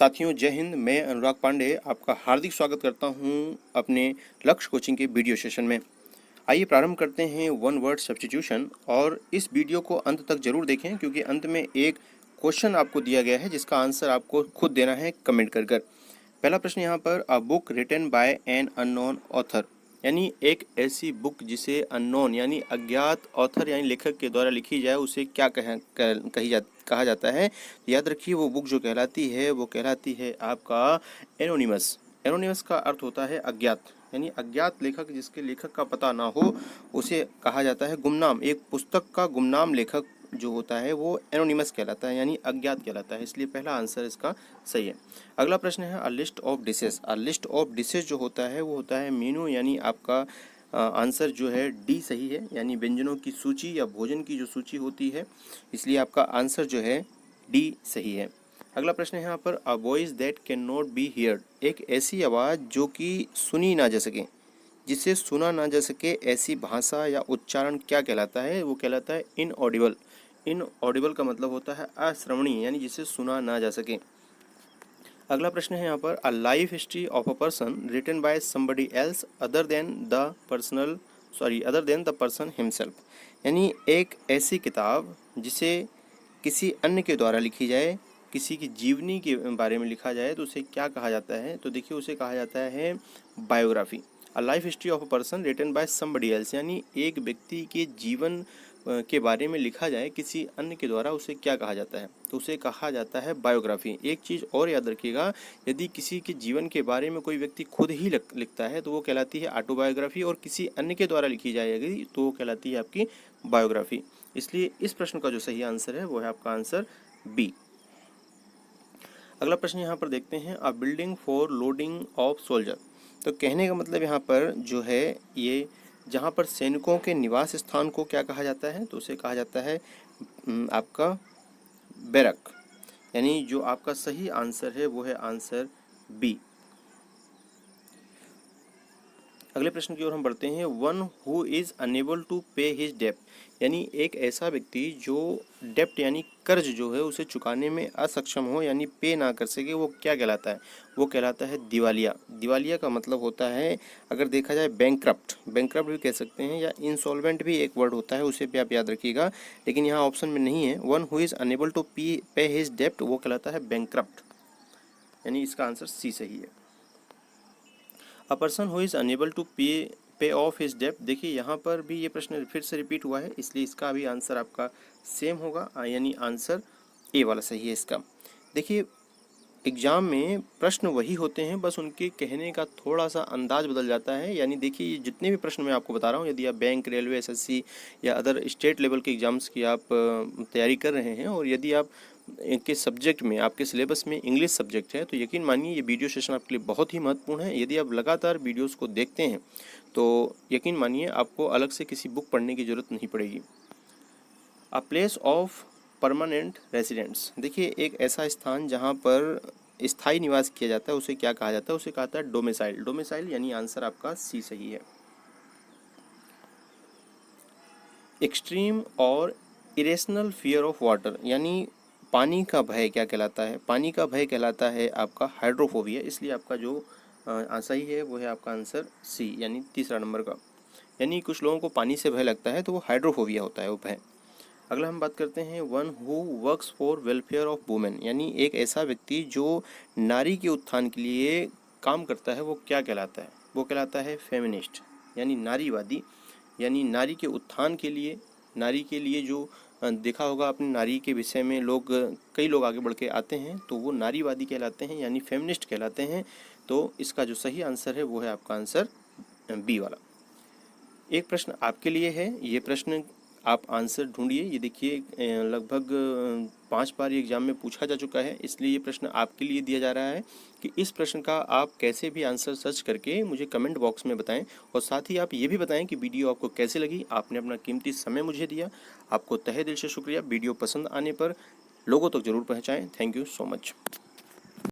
साथियों जय हिंद। मैं अनुराग पांडे आपका हार्दिक स्वागत करता हूं अपने लक्ष्य कोचिंग के वीडियो सेशन में। आइए प्रारंभ करते हैं वन वर्ड सब्स्टिट्यूशन। और इस वीडियो को अंत तक जरूर देखें क्योंकि अंत में एक क्वेश्चन आपको दिया गया है जिसका आंसर आपको खुद देना है कमेंट कर कर। पहला प्रश्न यहाँ पर, a book written by an unknown author, यानी एक ऐसी बुक जिसे अननोन यानी अज्ञात ऑथर यानी लेखक के द्वारा लिखी जाए उसे क्या कहा जाता है। याद रखिए वो बुक जो कहलाती है वो कहलाती है आपका एनोनिमस। एनोनिमस का अर्थ होता है अज्ञात, यानी अज्ञात लेखक, जिसके लेखक का पता ना हो उसे कहा जाता है गुमनाम। एक पुस्तक का गुमनाम लेखक जो होता है वो एनोनिमस कहलाता है यानी अज्ञात कहलाता है। इसलिए पहला आंसर इसका सही है। अगला प्रश्न है, a list of dishes. A list of dishes जो होता है वो होता है मेनू, यानी आपका आंसर जो है डी सही है, यानी व्यंजनों की सूची या भोजन की जो सूची होती है। इसलिए आपका आंसर जो है डी सही है। अगला प्रश्न है यहाँ पर, a voice that can not be heard. एक ऐसी आवाज़ जो कि सुनी ना जा सके, जिसे सुना ना जा सके, ऐसी भाषा या उच्चारण क्या कहलाता है? वो कहलाता है इनऑडिबल। इनऑडिबल का मतलब होता है अश्रवणीय, यानी जिसे सुना ना जा सके। अगला प्रश्न है यहाँ पर, a life history of a person written by somebody else other than the person himself, यानी एक ऐसी किताब जिसे किसी अन्य के द्वारा लिखी जाए, किसी की जीवनी के बारे में लिखा जाए तो उसे क्या कहा जाता है? तो देखिए उसे कहा जाता है biography. A life history of a person written by somebody else, यानी एक व्यक्ति के जीवन के बारे में लिखा जाए किसी अन्य के द्वारा, उसे क्या कहा जाता है? तो उसे कहा जाता है बायोग्राफी। एक चीज़ और याद रखिएगा, यदि किसी के जीवन के बारे में कोई व्यक्ति खुद ही लिखता है तो वो कहलाती है ऑटोबायोग्राफी, और किसी अन्य के द्वारा लिखी जाएगी तो वो कहलाती है आपकी बायोग्राफी। इसलिए इस प्रश्न का जो सही आंसर है वो है आपका आंसर बी। अगला प्रश्न यहाँ पर देखते हैं, a building for loading of soldier. तो कहने का मतलब यहाँ पर जो है ये जहाँ पर सैनिकों के निवास स्थान को क्या कहा जाता है? तो उसे कहा जाता है आपका बैरक, यानी जो आपका सही आंसर है वो है आंसर बी। अगले प्रश्न की ओर हम बढ़ते हैं, one who is unable to pay his डेप्ट, यानी एक ऐसा व्यक्ति जो डेप्ट यानी कर्ज जो है उसे चुकाने में असक्षम हो, यानी पे ना कर सके, वो क्या कहलाता है? वो कहलाता है दिवालिया। दिवालिया का मतलब होता है, अगर देखा जाए बैंकक्रप्ट, बैंकक्रप्ट भी कह सकते हैं, या इंसॉल्वेंट भी एक वर्ड होता है, उसे भी आप याद रखिएगा, लेकिन यहाँ ऑप्शन में नहीं है। One who is unable to pay his डेप्ट वो कहलाता है बैंकक्रप्ट, यानी इसका आंसर सी सही है। A person who is unable to pay off his डेप्ट, देखिए यहाँ पर भी ये प्रश्न फिर से रिपीट हुआ है, इसलिए इसका भी आंसर आपका सेम होगा, यानी आंसर ए वाला सही है इसका। देखिए एग्जाम में प्रश्न वही होते हैं, बस उनके कहने का थोड़ा सा अंदाज बदल जाता है। यानी देखिए ये जितने भी प्रश्न मैं आपको बता रहा हूँ, यदि आप बैंक, रेलवे, एसएससी या अदर स्टेट लेवल के एग्जाम्स की आप तैयारी कर रहे हैं, और यदि आप इनके सब्जेक्ट में, आपके सिलेबस में इंग्लिश सब्जेक्ट है, तो यकीन मानिए ये वीडियो सेशन आपके लिए बहुत ही महत्वपूर्ण है। यदि आप लगातार वीडियोज़ को देखते हैं तो यकीन मानिए आपको अलग से किसी बुक पढ़ने की ज़रूरत नहीं पड़ेगी। A place of permanent residents, देखिए एक ऐसा स्थान जहाँ पर स्थायी निवास किया जाता है उसे क्या कहा जाता है? उसे कहा जाता है डोमिसाइल। डोमिसाइल यानी आंसर आपका सी सही है। एक्सट्रीम और इरेशनल फियर ऑफ वाटर, यानी पानी का भय क्या कहलाता है? पानी का भय कहलाता है आपका हाइड्रोफोबिया। इसलिए आपका जो सही है वो है आपका आंसर सी, यानी तीसरा नंबर का। यानी कुछ लोगों को पानी से भय लगता है तो वो हाइड्रोफोबिया होता है, वो भय। अगला हम बात करते हैं, one who works for welfare of women, यानी एक ऐसा व्यक्ति जो नारी के उत्थान के लिए काम करता है वो क्या कहलाता है? वो कहलाता है फेमिनिस्ट, यानी नारीवादी। यानी नारी के उत्थान के लिए, नारी के लिए जो देखा होगा आपने, नारी के विषय में कई लोग आगे बढ़ के आते हैं तो वो नारीवादी कहलाते हैं, यानी फेमिनिस्ट कहलाते हैं। तो इसका जो सही आंसर है वो है आपका आंसर बी वाला। एक प्रश्न आपके लिए है, ये प्रश्न आप आंसर ढूंढिए। ये देखिए लगभग 5 बार ये एग्जाम में पूछा जा चुका है, इसलिए ये प्रश्न आपके लिए दिया जा रहा है कि इस प्रश्न का आप कैसे भी आंसर सर्च करके मुझे कमेंट बॉक्स में बताएं, और साथ ही आप ये भी बताएं कि वीडियो आपको कैसे लगी। आपने अपना कीमती समय मुझे दिया, आपको तहे दिल से शुक्रिया। वीडियो पसंद आने पर लोगों तक जरूर पहुँचाएँ। Thank you so much.